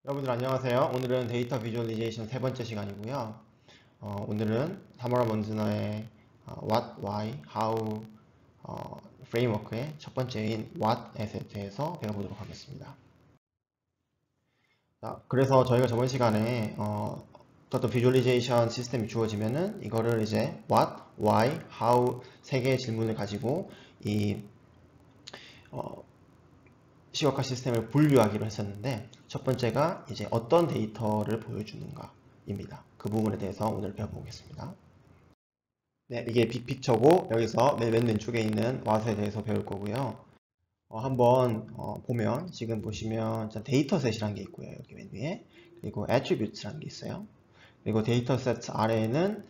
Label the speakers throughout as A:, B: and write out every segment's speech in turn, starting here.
A: 여러분들 안녕하세요. 오늘은 데이터 비주얼리제이션 세 번째 시간이고요. 오늘은 타마라 먼즈너의 What, Why, How 프레임워크의 첫 번째인 What에 대해서 배워보도록 하겠습니다. 자, 그래서 저희가 저번 시간에 어떤 비주얼리제이션 시스템이 주어지면은 이거를 이제 What, Why, How 세 개의 질문을 가지고 이 시각화 시스템을 분류하기로 했었는데 첫 번째가 이제 어떤 데이터를 보여주는가입니다. 그 부분에 대해서 오늘 배워보겠습니다. 네, 이게 빅픽처고 여기서 맨 왼쪽에 있는 와서에 대해서 배울 거고요. 한번 보면 지금 보시면 데이터셋이라는 게 있고요. 여기 맨 위에 그리고 attributes라는 게 있어요. 그리고 데이터셋 아래에는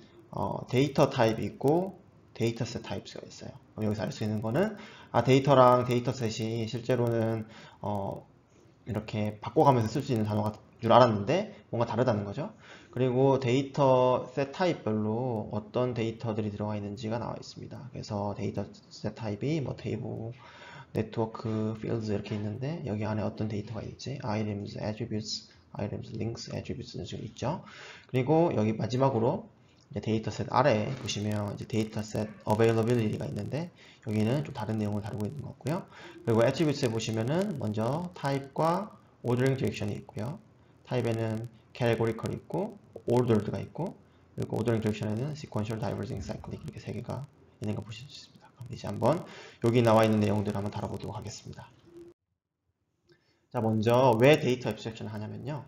A: 데이터 타입이 있고 데이터셋 타입스가 있어요. 그럼 여기서 알 수 있는 거는 데이터랑 데이터셋이 실제로는 이렇게 바꿔가면서 쓸 수 있는 단어가 줄 알았는데 뭔가 다르다는 거죠. 그리고 데이터셋 타입별로 어떤 데이터들이 들어가 있는지가 나와 있습니다. 그래서 데이터셋 타입이 뭐 테이블, 네트워크, 필드 이렇게 있는데 여기 안에 어떤 데이터가 있지? items, attributes, items, links, attributes는 지금 있죠. 그리고 여기 마지막으로 데이터셋 아래에 보시면 이제 데이터셋 availability가 있는데 여기는 좀 다른 내용을 다루고 있는 것 같고요. 그리고 attributes에 보시면은 먼저 type과 ordering direction이 있고요. type에는 categorical 있고 ordered가 있고 그리고 ordering direction에는 sequential, diverging, cyclic 이렇게 세 개가 있는 거 보실 수 있습니다. 그럼 이제 한번 여기 나와 있는 내용들을 한번 다뤄보도록 하겠습니다. 자, 먼저 왜 데이터 앱스트랙션을 하냐면요.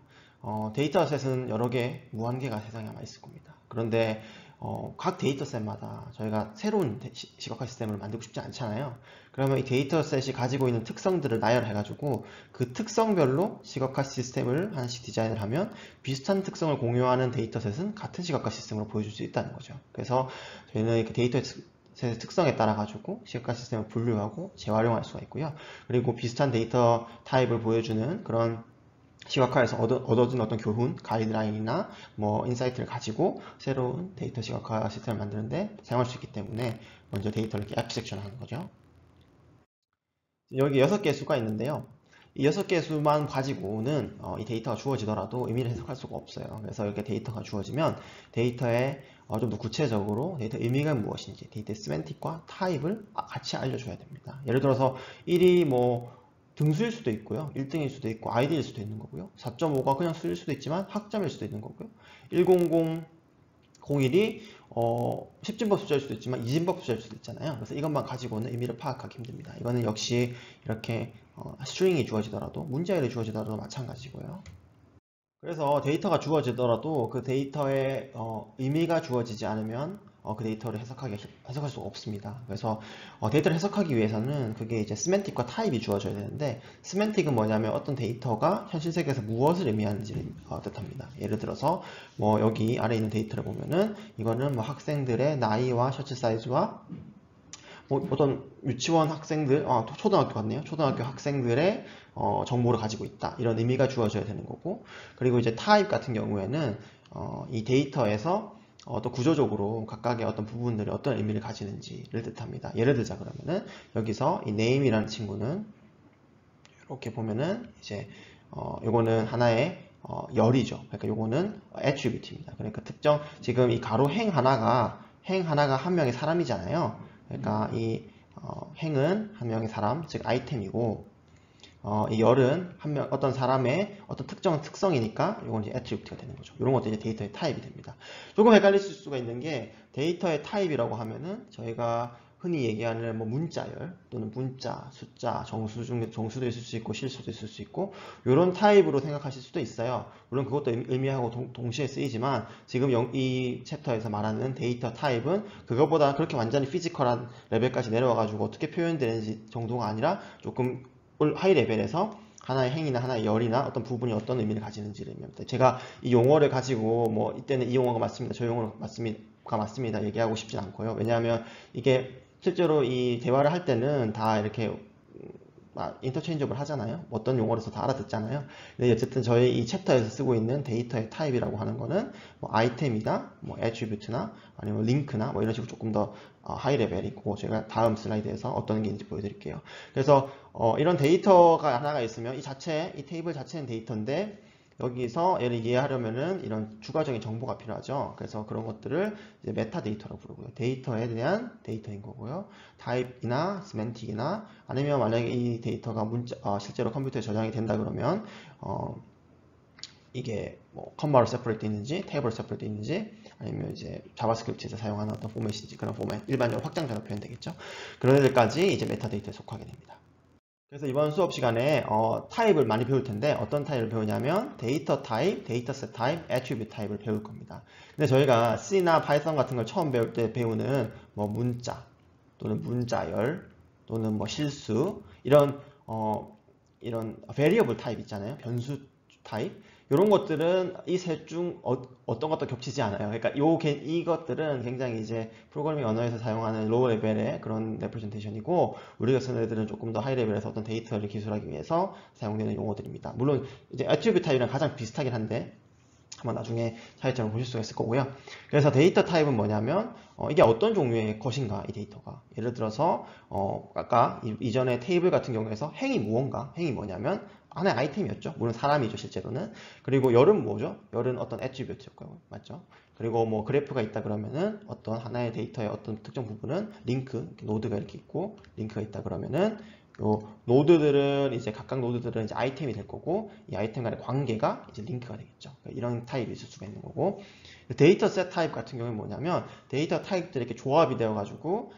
A: 데이터셋은 여러 개, 무한개가 세상에 아마 있을 겁니다. 그런데 각 데이터셋마다 저희가 새로운 시각화 시스템을 만들고 싶지 않잖아요. 그러면 이 데이터셋이 가지고 있는 특성들을 나열해가지고 그 특성별로 시각화 시스템을 하나씩 디자인을 하면 비슷한 특성을 공유하는 데이터셋은 같은 시각화 시스템으로 보여줄 수 있다는 거죠. 그래서 저희는 그 데이터셋 특성에 따라 가지고 시각화 시스템을 분류하고 재활용할 수가 있고요. 그리고 비슷한 데이터 타입을 보여주는 그런 시각화에서 얻어진 어떤 교훈, 가이드라인이나 뭐 인사이트를 가지고 새로운 데이터 시각화 시스템을 만드는데 사용할 수 있기 때문에 먼저 데이터를 이렇게 앱섹션 하는 거죠. 여기 6개의 수가 있는데요. 이 6개의 수만 가지고는 이 데이터가 주어지더라도 의미를 해석할 수가 없어요. 그래서 이렇게 데이터가 주어지면 데이터에 좀 더 구체적으로 데이터 의미가 무엇인지, 데이터 세맨틱과 타입을 같이 알려줘야 됩니다. 예를 들어서 1이 뭐 등수일 수도 있고요. 1등일 수도 있고 아이디일 수도 있는 거고요. 4.5가 그냥 수일 수도 있지만 학점일 수도 있는 거고요. 100 01이 10진법 숫자일 수도 있지만 2진법 숫자일 수도 있잖아요. 그래서 이것만 가지고는 의미를 파악하기 힘듭니다. 이거는 역시 이렇게 스트링이 주어지더라도 문자열이 주어지더라도 마찬가지고요. 그래서 데이터가 주어지더라도 그 데이터에 의미가 주어지지 않으면 그 데이터를 해석할 수가 없습니다. 그래서 데이터를 해석하기 위해서는 그게 이제 스멘틱과 타입이 주어져야 되는데 스멘틱은 뭐냐면 어떤 데이터가 현실 세계에서 무엇을 의미하는지를 뜻합니다. 예를 들어서 뭐 여기 아래 있는 데이터를 보면은 이거는 뭐 학생들의 나이와 셔츠 사이즈와 뭐 어떤 유치원 학생들, 초등학교 같네요. 초등학교 학생들의 정보를 가지고 있다. 이런 의미가 주어져야 되는 거고. 그리고 이제 타입 같은 경우에는 이 데이터에서 또 구조적으로 각각의 어떤 부분들이 어떤 의미를 가지는지를 뜻합니다. 예를 들자 그러면은 여기서 이 name이라는 친구는 이렇게 보면은 이제 요거는 하나의 열이죠. 그러니까 요거는 attribute입니다. 그러니까 특정 지금 이 가로 행 하나가 한 명의 사람이잖아요. 그러니까 이 행은 한 명의 사람, 즉 아이템이고 이 열은 어떤 사람의 어떤 특정 특성이니까 이건 이제 attribute가 되는 거죠. 이런 것도 이제 데이터의 타입이 됩니다. 조금 헷갈릴 수가 있는 게 데이터의 타입이라고 하면은 저희가 흔히 얘기하는 뭐 문자열 또는 문자, 숫자, 정수도 있을 수 있고 실수도 있을 수 있고 이런 타입으로 생각하실 수도 있어요. 물론 그것도 의미하고 동시에 쓰이지만 지금 이 챕터에서 말하는 데이터 타입은 그것보다 그렇게 완전히 피지컬한 레벨까지 내려와가지고 어떻게 표현되는지 정도가 아니라 조금 하이 레벨에서 하나의 행이나 하나의 열이나 어떤 부분이 어떤 의미를 가지는지를 의미합니다. 제가 이 용어를 가지고 뭐 이때는 이 용어가 맞습니다. 저 용어가 맞습니다. 얘기하고 싶진 않고요. 왜냐하면 이게 실제로 이 대화를 할 때는 다 이렇게 인터체인저블 하잖아요. 어떤 용어를 써서 다 알아듣잖아요. 근데 어쨌든 저희 이 챕터에서 쓰고 있는 데이터의 타입이라고 하는 거는 뭐 아이템이다, 뭐 애트리뷰트나 아니면 링크나 뭐 이런 식으로 조금 더 하이 레벨이고 제가 다음 슬라이드에서 어떤 게 있는지 보여드릴게요. 그래서 이런 데이터가 하나가 있으면 이 테이블 자체는 데이터인데 여기서 얘를 이해하려면은 이런 추가적인 정보가 필요하죠. 그래서 그런 것들을 이제 메타데이터라고 부르고요. 데이터에 대한 데이터인 거고요. 타입이나 세맨틱이나 아니면 만약에 이 데이터가 실제로 컴퓨터에 저장이 된다 그러면 이게 뭐 컴마로 세퍼레이트 있는지 테이블로 세퍼레이트 있는지 아니면 이제 자바스크립트에서 사용하는 어떤 포맷인지 그런 포맷 일반적으로 확장자로 표현되겠죠. 그런 애들까지 이제 메타데이터에 속하게 됩니다. 그래서 이번 수업 시간에 타입을 많이 배울 텐데 어떤 타입을 배우냐면 데이터 타입, 데이터셋 타입, 애트리뷰트 타입을 배울 겁니다. 근데 저희가 C나 파이썬 같은 걸 처음 배울 때 배우는 뭐 문자 또는 문자열 또는 뭐 실수 이런 variable 타입 있잖아요. 변수 타입 이런 것들은 이 셋 중 어떤 것도 겹치지 않아요. 그러니까 이것들은 굉장히 이제 프로그래밍 언어에서 사용하는 로우 레벨의 그런 레프레젠테이션이고 우리가 쓰는 애들은 조금 더 하이 레벨에서 어떤 데이터를 기술하기 위해서 사용되는 용어들입니다. 물론 이제 애트리뷰트 타입이랑 가장 비슷하긴 한데 한번 나중에 차이점을 보실 수가 있을 거고요. 그래서 데이터 타입은 뭐냐면 이게 어떤 종류의 것인가 이 데이터가 예를 들어서 아까 이전에 테이블 같은 경우에서 행이 무언가 행이 뭐냐면 하나의 아이템이었죠. 물론 사람이죠 실제로는. 그리고 열은 뭐죠? 열은 어떤 애트리뷰트였고요. 맞죠? 그리고 뭐 그래프가 있다 그러면은 어떤 하나의 데이터의 어떤 특정 부분은 링크 노드가 이렇게 있고 링크가 있다 그러면은 요 노드들은 이제 각각 노드들은 이제 아이템이 될 거고 이 아이템 간의 관계가 이제 링크가 되겠죠. 그러니까 이런 타입이 있을 수가 있는 거고 데이터셋 타입 같은 경우는 뭐냐면 데이터 타입들이 이렇게 조합이 되어 가지고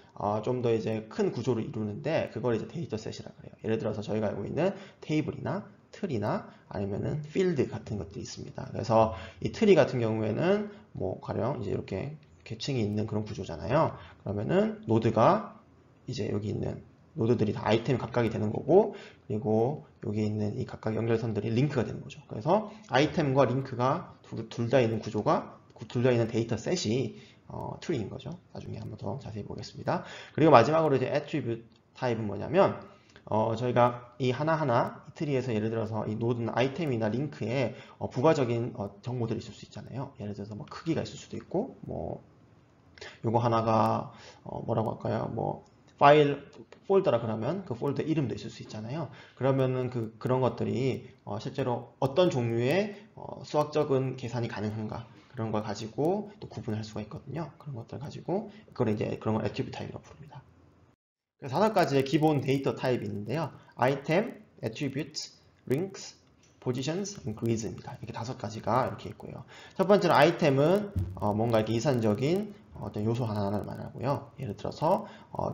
A: 좀 더 이제 큰 구조를 이루는데 그걸 이제 데이터셋이라고 그래요. 예를 들어서 저희가 알고 있는 테이블이나 틀이나 아니면은 필드 같은 것들이 있습니다. 그래서 이 트리 같은 경우에는 뭐 가령 이제 이렇게 계층이 있는 그런 구조잖아요. 그러면은 노드가 이제 여기 있는 노드들이 다 아이템이 각각이 되는 거고 그리고 여기 있는 이 각각 연결선들이 링크가 되는 거죠. 그래서 아이템과 링크가 둘 다 있는 구조가 둘 다 있는 데이터셋이 트리인 거죠. 나중에 한번 더 자세히 보겠습니다. 그리고 마지막으로 이제 attribute 타입은 뭐냐면 저희가 이 하나하나 이 트리에서 예를 들어서 이 노드나 아이템이나 링크에 부가적인 정보들이 있을 수 있잖아요. 예를 들어서 뭐 크기가 있을 수도 있고 뭐 요거 하나가 뭐라고 할까요? 뭐 파일 폴더라 그러면 그 폴더 이름도 있을 수 있잖아요. 그러면은 그런 것들이 실제로 어떤 종류의 수학적인 계산이 가능한가 그런 걸 가지고 또 구분할 수가 있거든요. 그런 것들 가지고 그걸 이제 그런 걸 애트리뷰트 타입이라고 부릅니다. 그래서 5가지의 기본 데이터 타입이 있는데요. 아이템, attributes, links, positions, and grids입니다. 이렇게 5가지가 이렇게 있고요. 첫 번째는 아이템은 뭔가 이렇게 이산적인 어떤 요소 하나하나를 말하고요. 예를 들어서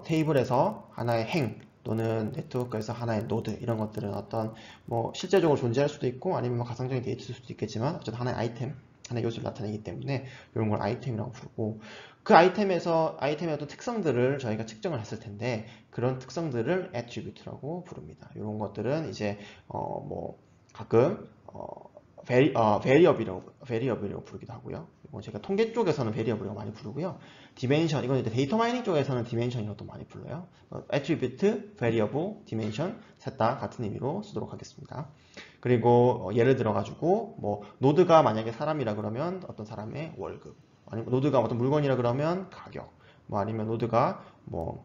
A: 테이블에서 하나의 행 또는 네트워크에서 하나의 노드 이런 것들은 어떤 뭐 실제적으로 존재할 수도 있고 아니면 뭐 가상적인 데이터일 수도 있겠지만 어쨌든 하나의 아이템, 하나의 요소를 나타내기 때문에 이런 걸 아이템이라고 부르고 그 아이템의 어떤 특성들을 저희가 측정을 했을 텐데 그런 특성들을 attribute라고 부릅니다. 이런 것들은 이제 뭐 가끔 variable이라고 부르기도 하고요. 제가 통계 쪽에서는 variable이라고 많이 부르고요. dimension, 이건 이제 데이터 마이닝 쪽에서는 dimension이라고 또 많이 불러요. attribute, variable, dimension 셋 다 같은 의미로 쓰도록 하겠습니다. 그리고 예를 들어 가지고 뭐 노드가 만약에 사람이라 그러면 어떤 사람의 월급, 아니면 노드가 어떤 물건이라 그러면 가격, 뭐 아니면 노드가 무슨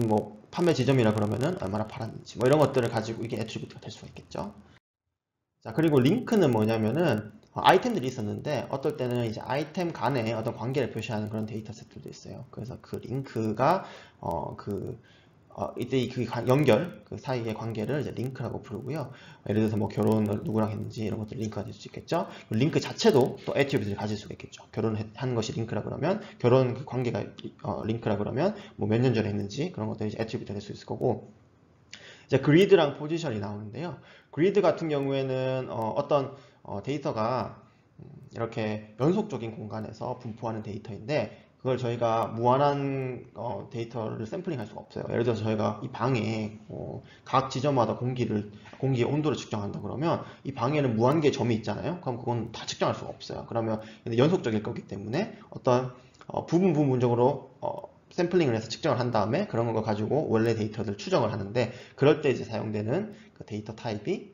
A: 뭐 판매 지점이라 그러면은 얼마나 팔았는지 뭐 이런 것들을 가지고 이게 애트리뷰트가 될 수가 있겠죠. 자, 그리고 링크는 뭐냐면은 아이템들이 있었는데 어떨 때는 이제 아이템 간에 어떤 관계를 표시하는 그런 데이터셋들도 있어요. 그래서 그 링크가 이때 그 연결, 그 사이의 관계를 이제 링크라고 부르고요. 예를 들어서 뭐 결혼을 누구랑 했는지 이런 것들이 링크가 될 수 있겠죠. 링크 자체도 또 애트리뷰트를 가질 수가 있겠죠. 결혼한 것이 링크라 그러면 결혼 그 관계가 링크라 그러면 뭐 몇 년 전에 했는지 그런 것들이 이제 애트리뷰트가 될 수 있을 거고. 이제 그리드랑 포지션이 나오는데요. 그리드 같은 경우에는 어떤 데이터가 이렇게 연속적인 공간에서 분포하는 데이터인데 그걸 저희가 무한한 데이터를 샘플링 할 수가 없어요. 예를 들어서 저희가 이 방에 각 지점마다 공기의 온도를 측정한다 그러면 이 방에는 무한 개의 점이 있잖아요. 그럼 그건 다 측정할 수가 없어요. 그러면 연속적일 거기 때문에 어떤 부분적으로 샘플링을 해서 측정을 한 다음에 그런 걸 가지고 원래 데이터들 추정을 하는데 그럴 때 이제 사용되는 그 데이터 타입이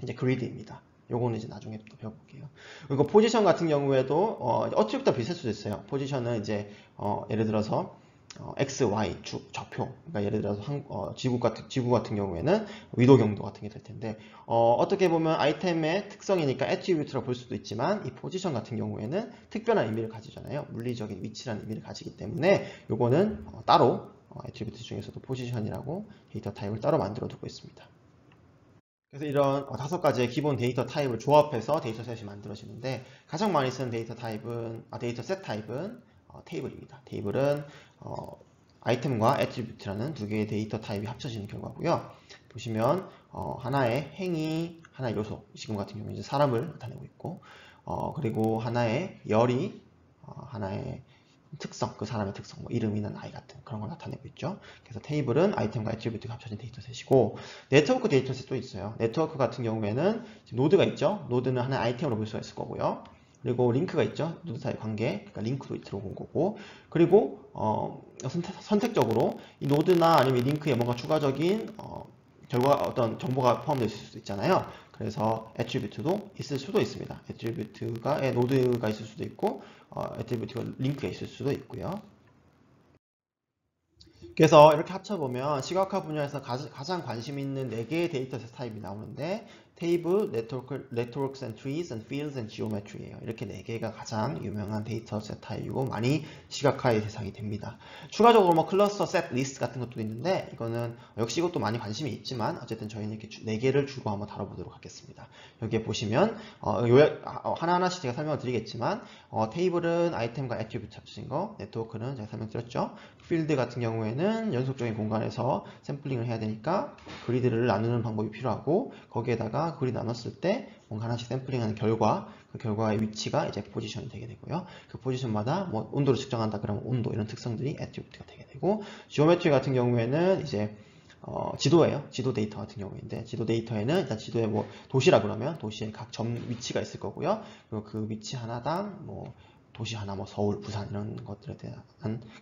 A: 이제 그리드입니다. 요거는 이제 나중에 또 배워볼게요. 그리고 포지션 같은 경우에도 어트리뷰트가 비슷할 수도 있어요. 포지션은 이제 예를 들어서 X, Y 좌표. 그러니까 예를 들어서 지구 같은 경우에는 위도 경도 같은 게 될 텐데, 어떻게 보면 아이템의 특성이니까 애트리뷰트라고 볼 수도 있지만, 이 포지션 같은 경우에는 특별한 의미를 가지잖아요. 물리적인 위치라는 의미를 가지기 때문에 요거는 따로 애트리뷰트 중에서도 포지션이라고 데이터 타입을 따로 만들어 두고 있습니다. 그래서 이런 5가지의 기본 데이터 타입을 조합해서 데이터셋이 만들어지는데, 가장 많이 쓰는 데이터셋 타입은 테이블입니다. 테이블은 아이템과 애트리뷰트라는 두 개의 데이터 타입이 합쳐지는 결과고요. 보시면 하나의 행위, 하나의 요소, 지금 같은 경우는 이제 사람을 나타내고 있고, 그리고 하나의 열이, 하나의 특성, 그 사람의 특성, 뭐 이름이나 나이 같은 그런 걸 나타내고 있죠. 그래서 테이블은 아이템과 애트리뷰트가 합쳐진 데이터셋이고, 네트워크 데이터셋도 있어요. 네트워크 같은 경우에는 노드가 있죠. 노드는 하나의 아이템으로 볼 수가 있을 거고요. 그리고 링크가 있죠. 노드 사이 관계, 그러니까 링크도 들어온 거고, 그리고 선택적으로 이 노드나 아니면 링크에 뭔가 추가적인 어떤 정보가 포함되어 있을 수도 있잖아요. 그래서 애트리뷰트도 있을 수도 있습니다. 애트리뷰트가 노드가 있을 수도 있고, 애트리뷰트가 링크에 있을 수도 있고요. 그래서 이렇게 합쳐보면 시각화 분야에서 가장 관심 있는 4개의 데이터셋 타입이 나오는데, 테이블, 네트워크스 앤 트리즈 앤 필드스 앤 지오메트리예요. 이렇게 4개가 가장 유명한 데이터셋 타입이고 많이 시각화의 대상이 됩니다. 추가적으로 뭐 클러스터, 셋, 리스트 같은 것도 있는데, 이거는 역시 이것도 많이 관심이 있지만 어쨌든 저희는 이렇게 4개를 주로 한번 다뤄보도록 하겠습니다. 여기에 보시면 하나하나씩 제가 설명을 드리겠지만, 테이블은 아이템과 애트리뷰트 합친 거, 네트워크는 제가 설명드렸죠. 필드 같은 경우에는 연속적인 공간에서 샘플링을 해야 되니까 그리드를 나누는 방법이 필요하고, 거기에다가 그리드 나눴을 때 뭔가 하나씩 샘플링하는 결과, 그 결과의 위치가 이제 포지션이 되게 되고요. 그 포지션마다 뭐 온도를 측정한다 그러면 온도, 이런 특성들이 애트리뷰트가 되게 되고, 지오메트리 같은 경우에는 이제 지도예요. 지도 데이터 같은 경우인데, 지도 데이터에는 일단 지도에 뭐 도시라 그러면 도시의 각 점 위치가 있을 거고요. 그리고 그 위치 하나당 뭐 도시 하나, 뭐 서울, 부산 이런 것들에 대한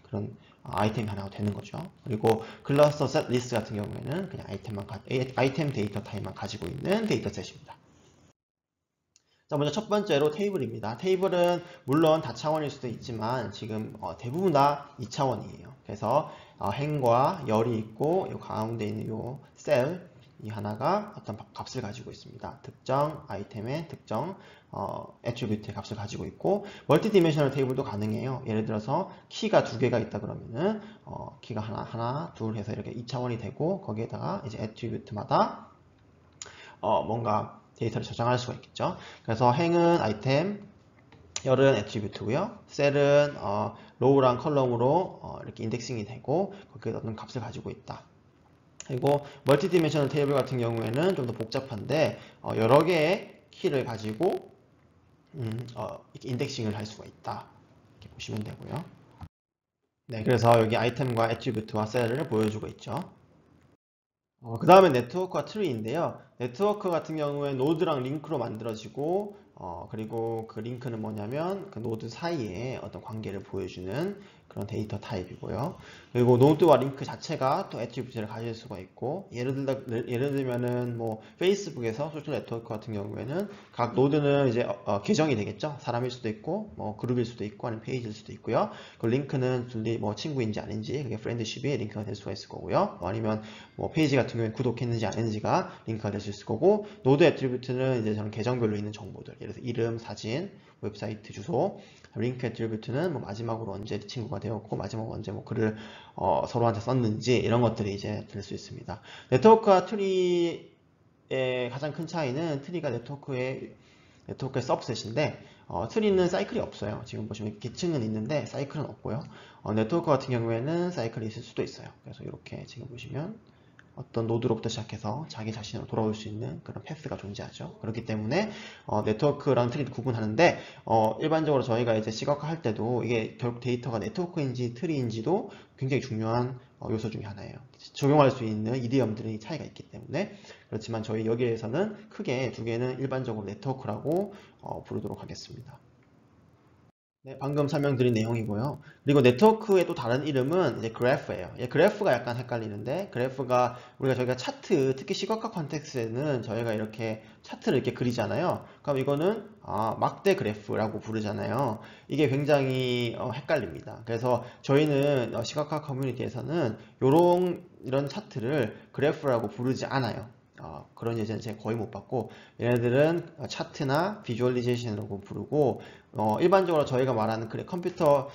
A: 그런 아이템이 하나가 되는 거죠. 그리고 클러스터 셋 리스트 같은 경우에는 그냥 아이템 데이터 타입만 가지고 있는 데이터셋입니다. 자, 먼저 첫 번째로 테이블입니다. 테이블은 물론 다차원일 수도 있지만 지금 대부분 다 2차원이에요. 그래서 행과 열이 있고 이 가운데 있는 이 셀, 이 하나가 어떤 값을 가지고 있습니다. 특정 아이템의 특정 애트리뷰트의 값을 가지고 있고, 멀티 디멘셔널 테이블도 가능해요. 예를 들어서 키가 2개가 있다 그러면은 키가 하나, 둘 해서 이렇게 2차원이 되고, 거기에다가 이제 애트리뷰트마다 뭔가 데이터를 저장할 수가 있겠죠. 그래서 행은 아이템, 열은 애트리뷰트고요. 셀은 로우랑 컬럼으로 이렇게 인덱싱이 되고 거기에 어떤 값을 가지고 있다. 그리고 멀티 디멘셔널 테이블 같은 경우에는 좀 더 복잡한데 여러 개의 키를 가지고 이렇게 인덱싱을 할 수가 있다. 이렇게 보시면 되고요. 네, 그래서 여기 아이템과 애트리뷰트와 셀을 보여주고 있죠. 그 다음에 네트워크와 트리인데요. 네트워크 같은 경우에 노드랑 링크로 만들어지고, 그리고 그 링크는 뭐냐면 그 노드 사이에 어떤 관계를 보여주는 그런 데이터 타입이고요. 그리고 노드와 링크 자체가 또 애트리뷰트를 가질 수가 있고, 예를 들면은 뭐 페이스북에서 소셜 네트워크 같은 경우에는 각 노드는 이제 계정이 되겠죠. 사람일 수도 있고, 뭐 그룹일 수도 있고, 아니면 페이지일 수도 있고요. 그 링크는 둘이 뭐 친구인지 아닌지, 그게 프렌드십이 링크가 될 수가 있을 거고요. 아니면 뭐 페이지 같은 경우에 구독했는지 안 했는지가 링크가 될 수 있을 거고, 노드 애트리뷰트는 이제 저는 계정별로 있는 정보들, 예를 들어서 이름, 사진, 웹사이트 주소. 링크 애트리뷰트는 뭐 마지막으로 언제 친구가 되었고, 마지막으로 언제 뭐 글을 서로한테 썼는지, 이런 것들이 이제 될 수 있습니다. 네트워크와 트리의 가장 큰 차이는, 트리가 네트워크의 서브셋인데, 트리는 사이클이 없어요. 지금 보시면 계층은 있는데 사이클은 없고요. 네트워크 같은 경우에는 사이클이 있을 수도 있어요. 그래서 이렇게 지금 보시면 어떤 노드로부터 시작해서 자기 자신으로 돌아올 수 있는 그런 패스가 존재하죠. 그렇기 때문에 네트워크랑 트리를 구분하는데, 일반적으로 저희가 이제 시각화할 때도 이게 결국 데이터가 네트워크인지 트리인지도 굉장히 중요한 요소 중에 하나예요. 적용할 수 있는 이디엄들의 차이가 있기 때문에. 그렇지만 저희 여기에서는 크게 두 개는 일반적으로 네트워크라고 부르도록 하겠습니다. 네, 방금 설명드린 내용이고요. 그리고 네트워크의 또 다른 이름은 이제 그래프예요. 예, 그래프가 약간 헷갈리는데, 그래프가 저희가 차트, 특히 시각화 컨텍스트에는 저희가 이렇게 차트를 이렇게 그리잖아요. 그럼 이거는 막대 그래프라고 부르잖아요. 이게 굉장히 헷갈립니다. 그래서 저희는 시각화 커뮤니티에서는 이런 차트를 그래프라고 부르지 않아요. 그런 예제는 제가 거의 못 봤고, 얘네들은 차트나 비주얼리제이션이라고 부르고, 일반적으로 저희가 말하는 컴퓨터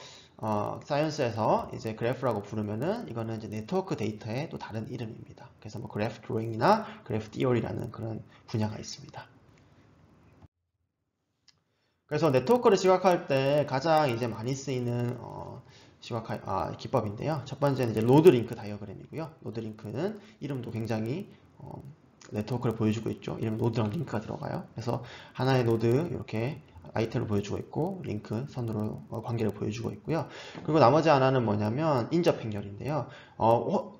A: 사이언스에서 이제 그래프라고 부르면은 이거는 이제 네트워크 데이터의 또 다른 이름입니다. 그래서 뭐 그래프 드로잉이나 그래프 티어리라는 그런 분야가 있습니다. 그래서 네트워크를 시각화할 때 가장 이제 많이 쓰이는 기법인데요. 첫 번째는 이제 로드 링크 다이어그램이고요. 로드 링크는 이름도 굉장히 네트워크를 보여주고 있죠. 이름 노드랑 링크가 들어가요. 그래서 하나의 노드 이렇게 아이템을 보여주고 있고 링크 선으로 관계를 보여주고 있고요. 그리고 나머지 하나는 뭐냐면 인접 행렬인데요.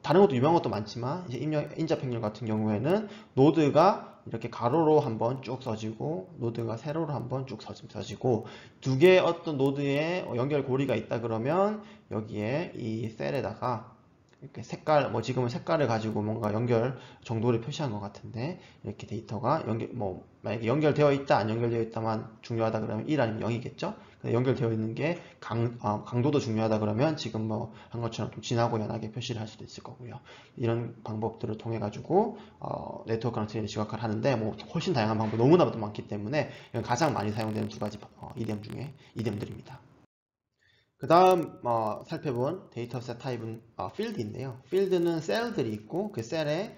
A: 다른 것도 유명한 것도 많지만 이제 인접 행렬 같은 경우에는 노드가 이렇게 가로로 한번 쭉 써지고 노드가 세로로 한번 쭉 써지고 두 개의 어떤 노드에 연결 고리가 있다 그러면 여기에 이 셀에다가 이렇게 색깔, 지금은 색깔을 가지고 뭔가 연결 정도를 표시한 것 같은데, 이렇게 데이터가 만약에 연결되어 있다, 안 연결되어 있다만 중요하다 그러면 1 아니면 0이겠죠? 연결되어 있는 게 강도도 중요하다 그러면 지금 한 것처럼 좀 진하고 연하게 표시를 할 수도 있을 거고요. 이런 방법들을 통해 가지고, 네트워크랑 트레이드 시각화를 하는데, 훨씬 다양한 방법, 너무나도 많기 때문에, 가장 많이 사용되는 두 가지 이디엄 중에 이디엄들입니다. 그 다음 살펴본 데이터셋 타입은 필드인데요. 필드는 셀들이 있고 그 셀에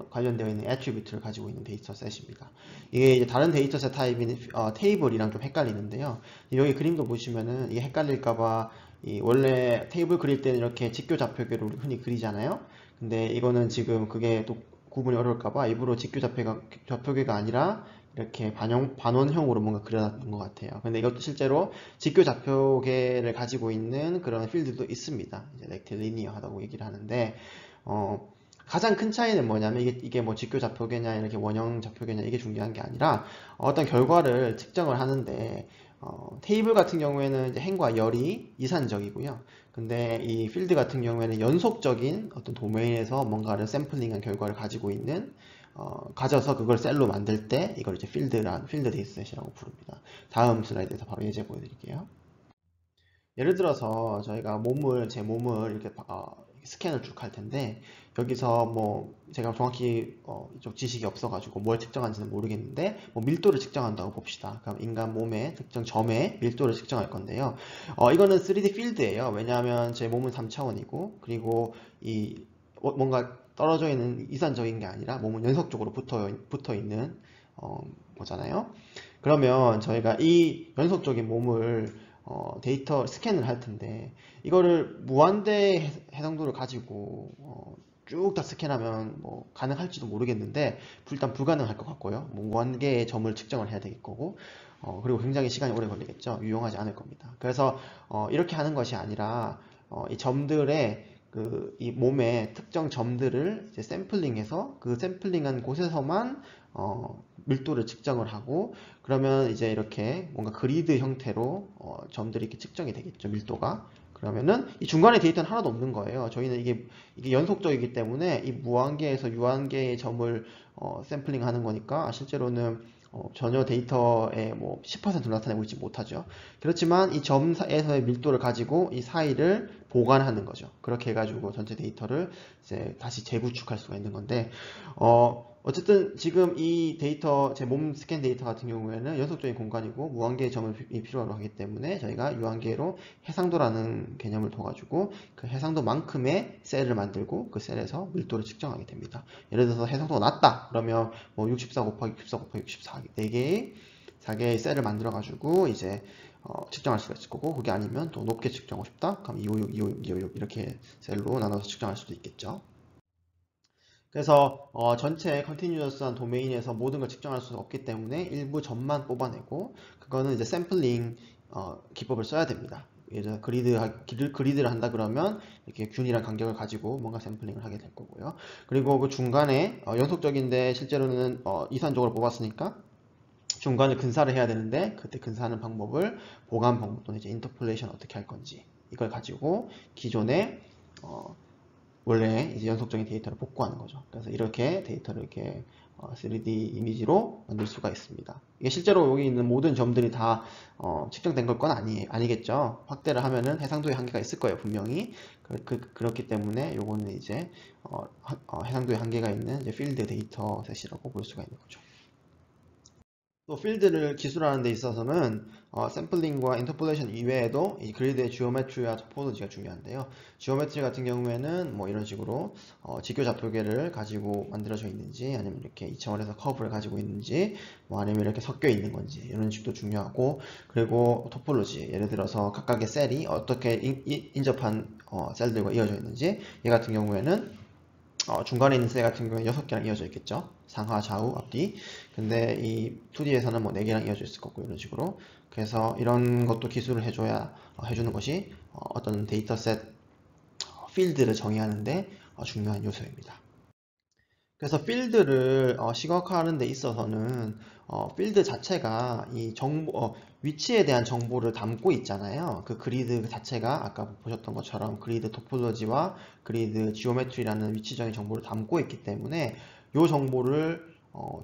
A: 관련되어 있는 애트리뷰트를 가지고 있는 데이터셋입니다. 이게 이제 다른 데이터셋 타입인 테이블이랑 좀 헷갈리는데요. 여기 그림도 보시면은 이게 헷갈릴까봐 원래 테이블 그릴 때는 이렇게 직교 좌표계로 우리 흔히 그리잖아요. 근데 이거는 지금 그게 또 구분이 어려울까봐 일부러 직교 좌표계가 아니라 이렇게 반원형으로 뭔가 그려놨던 것 같아요. 근데 이것도 실제로 직교 좌표계를 가지고 있는 그런 필드도 있습니다. 이제 렉틸리니어하다고 얘기를 하는데, 가장 큰 차이는 뭐냐면 이게 뭐 직교 좌표계냐 이렇게 원형 좌표계냐 이게 중요한 게 아니라 어떤 결과를 측정을 하는데 테이블 같은 경우에는 이제 행과 열이 이산적이고요. 근데 이 필드 같은 경우에는 연속적인 어떤 도메인에서 뭔가를 샘플링한 결과를 가지고 있는 가져서 그걸 셀로 만들 때 이걸 이제 필드 데이터셋이라고 부릅니다. 다음 슬라이드에서 바로 예제 보여드릴게요. 예를 들어서 저희가 제 몸을 이렇게 스캔을 쭉 할 텐데 여기서 제가 정확히 이쪽 지식이 없어가지고 뭘 측정하는지는 모르겠는데 밀도를 측정한다고 봅시다. 그럼 인간 몸의 특정 점의 밀도를 측정할 건데요. 이거는 3D 필드예요. 왜냐하면 제 몸은 3차원이고 그리고 뭔가 떨어져 있는 이산적인 게 아니라 몸은 연속적으로 붙어 있는 거잖아요. 그러면 저희가 이 연속적인 몸을 데이터 스캔을 할 텐데 이거를 무한대 해상도를 가지고 쭉 다 스캔하면 가능할지도 모르겠는데 일단 불가능할 것 같고요. 무한개의 점을 측정을 해야 될 거고 그리고 굉장히 시간이 오래 걸리겠죠. 유용하지 않을 겁니다. 그래서 이렇게 하는 것이 아니라 이 점들의 이 몸의 특정 점들을 이제 샘플링해서 그 샘플링한 곳에서만 밀도를 측정을 하고 그러면 이제 이렇게 뭔가 그리드 형태로 점들이 이렇게 측정이 되겠죠. 밀도가. 그러면은 이 중간에 데이터는 하나도 없는 거예요. 저희는 이게 연속적이기 때문에 이 무한계에서 유한계의 점을 샘플링 하는 거니까 실제로는 전혀 데이터에 10% 나타내고 있지 못하죠. 그렇지만 이 점에서의 밀도를 가지고 이 사이를 보관하는 거죠. 그렇게 해가지고 전체 데이터를 이제 다시 재구축할 수가 있는 건데, 어쨌든 지금 이 데이터, 제 몸 스캔 데이터 같은 경우에는 연속적인 공간이고 무한계의 점을 필요로 하기 때문에 저희가 유한계로 해상도라는 개념을 둬가지고 그 해상도만큼의 셀을 만들고 그 셀에서 밀도를 측정하게 됩니다. 예를 들어서 해상도가 낮다 그러면 64 곱하기 64 곱하기 64 4개의 셀을 만들어 가지고 이제 측정할 수가 있을 거고 그게 아니면 또 높게 측정하고 싶다 그럼 256, 256, 256 이렇게 셀로 나눠서 측정할 수도 있겠죠. 그래서 전체 컨티뉴어스한 도메인에서 모든 걸 측정할 수 없기 때문에 일부 점만 뽑아내고 그거는 이제 샘플링 기법을 써야 됩니다. 예를 들어 그리드를 한다 그러면 이렇게 균이랑 간격을 가지고 뭔가 샘플링을 하게 될 거고요. 그리고 그 중간에 연속적인데 실제로는 이산적으로 뽑았으니까 중간에 근사를 해야 되는데 그때 근사하는 방법을 보관 방법 또는 이제 인터폴레이션 어떻게 할 건지 이걸 가지고 기존에 원래 이제 연속적인 데이터를 복구하는 거죠. 그래서 이렇게 데이터를 이렇게 3D 이미지로 만들 수가 있습니다. 이게 실제로 여기 있는 모든 점들이 다 측정된 걸 건 아니겠죠. 확대를 하면은 해상도의 한계가 있을 거예요, 분명히. 그렇기 때문에 요거는 이제 해상도의 한계가 있는 이제 필드 데이터 셋이라고 볼 수가 있는 거죠. 또 필드를 기술하는 데 있어서는 샘플링과 인터폴레이션 이외에도 이 그리드의 지오메트리와 토포로지가 중요한데요. 지오메트리 같은 경우에는 뭐 이런 식으로 직교 좌표계를 가지고 만들어져 있는지 아니면 이렇게 2차원에서 커브를 가지고 있는지 뭐 아니면 이렇게 섞여 있는 건지 이런 식도 중요하고, 그리고 토폴로지, 예를 들어서 각각의 셀이 어떻게 인접한 셀들과 이어져 있는지, 얘 같은 경우에는 중간에 있는 셀 같은 경우에 6개랑 이어져 있겠죠. 상하, 좌우, 앞뒤. 근데 이 2D에서는 뭐 4개랑 이어져 있을 거고 이런 식으로. 그래서 이런 것도 기술을 해주는 것이 어떤 데이터셋 필드를 정의하는데 중요한 요소입니다. 그래서 필드를 시각화하는 데 있어서는 필드 자체가 이 위치에 대한 정보를 담고 있잖아요. 그 그리드 자체가 아까 보셨던 것처럼 그리드 토폴로지와 그리드 지오메트리라는 위치적인 정보를 담고 있기 때문에 이 정보를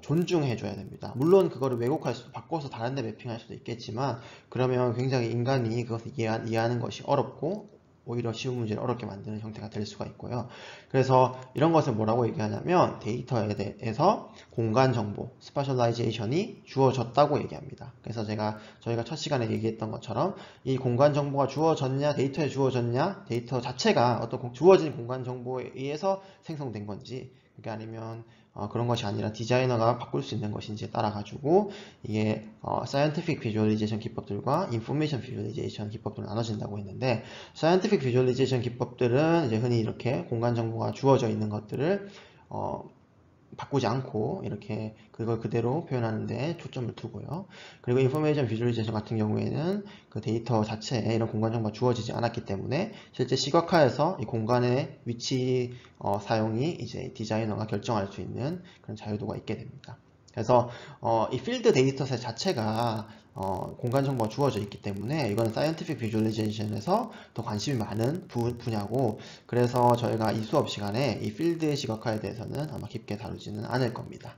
A: 존중해 줘야 됩니다. 물론 그거를 왜곡할 수도, 바꿔서 다른 데 매핑할 수도 있겠지만, 그러면 굉장히 인간이 그것을 이해하는 것이 어렵고 오히려 쉬운 문제를 어렵게 만드는 형태가 될 수가 있고요. 그래서 이런 것을 뭐라고 얘기하냐면 데이터에 대해서 공간 정보, 스파셜라이제이션이 주어졌다고 얘기합니다. 그래서 저희가 첫 시간에 얘기했던 것처럼 이 공간 정보가 주어졌냐, 데이터에 주어졌냐, 데이터 자체가 어떤 주어진 공간 정보에 의해서 생성된 건지, 그게 아니면 그런 것이 아니라 디자이너가 바꿀 수 있는 것인지에 따라 가지고 이게 scientific visualization 기법들과 information visualization 기법들로 나눠진다고 했는데, scientific visualization 기법들은 이제 흔히 이렇게 공간 정보가 주어져 있는 것들을 바꾸지 않고 이렇게 그걸 그대로 표현하는데 초점을 두고요. 그리고 인포메이션 비주얼리제이션 같은 경우에는 그 데이터 자체에 이런 공간 정보가 주어지지 않았기 때문에 실제 시각화에서 이 공간의 위치 사용이 이제 디자이너가 결정할 수 있는 그런 자유도가 있게 됩니다. 그래서 이 필드 데이터셋 자체가 공간 정보가 주어져 있기 때문에 이거는 사이언티픽 비주얼리제이션에서 더 관심이 많은 분야고, 그래서 저희가 이 수업 시간에 이 필드 시각화에 대해서는 아마 깊게 다루지는 않을 겁니다.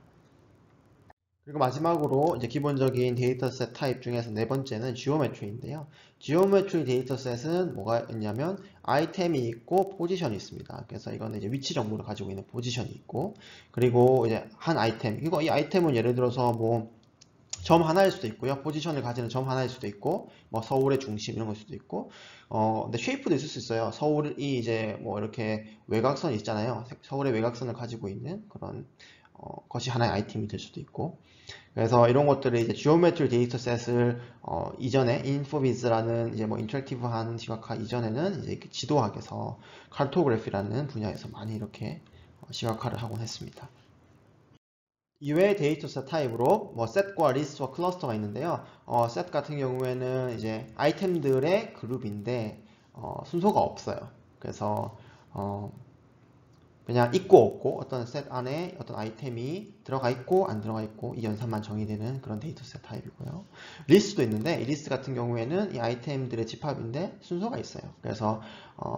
A: 그리고 마지막으로 이제 기본적인 데이터셋 타입 중에서 네 번째는 지오메트리인데요. 지오메트리 데이터셋은 뭐가 있냐면 아이템이 있고 포지션이 있습니다. 그래서 이거는 이제 위치 정보를 가지고 있는 포지션이 있고, 그리고 이제 한 아이템, 이 아이템은 예를 들어서 뭐 점 하나일 수도 있고요. 포지션을 가지는 점 하나일 수도 있고, 뭐 서울의 중심 이런 걸 수도 있고, 근데 쉐이프도 있을 수 있어요. 서울이 이제 뭐 이렇게 외곽선이 있잖아요. 서울의 외곽선을 가지고 있는 그런 것이 하나의 아이템이 될 수도 있고. 그래서 이런 것들을 이제 지오메트리 데이터셋을 이전에 인포비즈라는 이제 뭐 인터랙티브한 시각화 이전에는 이제 지도학에서 카르토그래피라는 분야에서 많이 이렇게 시각화를 하곤 했습니다. 이외의 데이터셋 타입으로 뭐 셋과 리스트와 클러스터가 있는데요. 셋 같은 경우에는 이제 아이템들의 그룹인데 순서가 없어요. 그래서 그냥 있고 없고 어떤 셋 안에 어떤 아이템이 들어가 있고 안 들어가 있고 이 연산만 정의되는 그런 데이터셋 타입이고요. 리스트도 있는데 이 리스트 같은 경우에는 이 아이템들의 집합인데 순서가 있어요. 그래서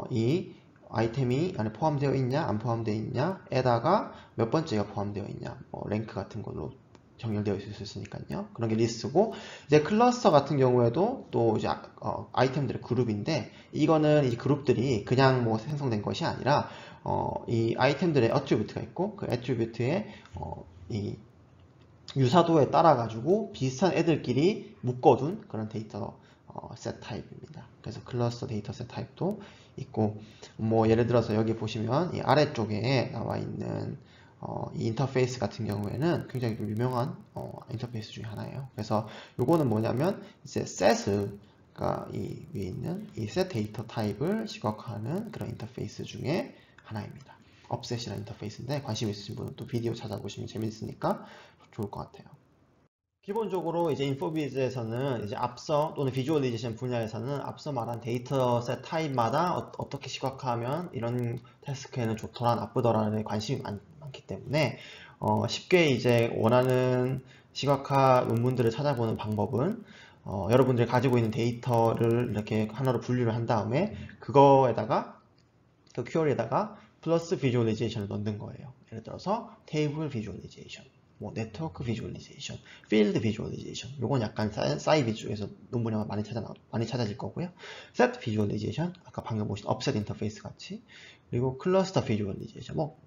A: 이 아이템이 안에 포함되어 있냐 안 포함되어 있냐에다가 몇 번째가 포함되어 있냐, 뭐 랭크 같은 걸로 정렬되어 있을 수 있으니까요. 그런 게 리스트고, 이제 클러스터 같은 경우에도 또 이제 아이템들의 그룹인데, 이거는 이 그룹들이 그냥 뭐 생성된 것이 아니라 이 아이템들의 애트리뷰트가 있고, 그 애트리뷰트의 이 유사도에 따라 가지고 비슷한 애들끼리 묶어둔 그런 데이터 셋 타입입니다. 그래서 클러스터 데이터 셋 타입도 있고, 뭐 예를 들어서 여기 보시면 이 아래쪽에 나와 있는 이 인터페이스 같은 경우에는 굉장히 좀 유명한 인터페이스 중에 하나예요. 그래서 요거는 뭐냐면 이제 셋가 이 위에 있는 이 셋 데이터 타입을 시각화하는 그런 인터페이스 중에 하나입니다. 업셋이라는 인터페이스인데 관심 있으신 분은 또 비디오 찾아보시면 재밌으니까 좋을 것 같아요. 기본적으로 이제 인포비즈에서는 이제 앞서 또는 비주얼리제이션 분야에서는 앞서 말한 데이터셋 타입마다 어떻게 시각화하면 이런 태스크에는 좋더라 나쁘더라에 관심이 많기 때문에 쉽게 이제 원하는 시각화 논문들을 찾아보는 방법은 여러분들이 가지고 있는 데이터를 이렇게 하나로 분류를 한 다음에 그거에다가 그 큐어리에다가 플러스 비주얼리제이션을 넣는 거예요. 예를 들어서 테이블 비주얼리제이션, 뭐 네트워크 비주얼리제이션, 필드 비주얼리제이션. 요건 약간 사이비 쪽에서 논문이 많이 찾아질 거고요. 셋 비주얼리제이션, 아까 방금 보신 업셋 인터페이스 같이, 그리고 클러스터 비주얼리제이션, 뭐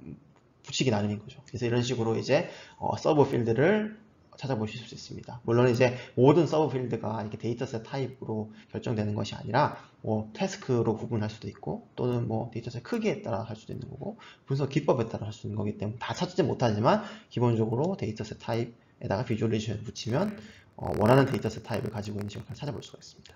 A: 붙이기 나름인 거죠. 그래서 이런 식으로 이제 서브 필드를 찾아보실 수 있습니다. 물론 이제 모든 서브 필드가 이렇게 데이터셋 타입으로 결정되는 것이 아니라 뭐 태스크로 구분할 수도 있고 또는 뭐 데이터셋 크기에 따라 할 수도 있는 거고 분석 기법에 따라 할 수 있는 거기 때문에 다 찾지 못하지만 기본적으로 데이터셋 타입에다가 비주얼리제이션을 붙이면 원하는 데이터셋 타입을 가지고 있는 시각화를 찾아볼 수가 있습니다.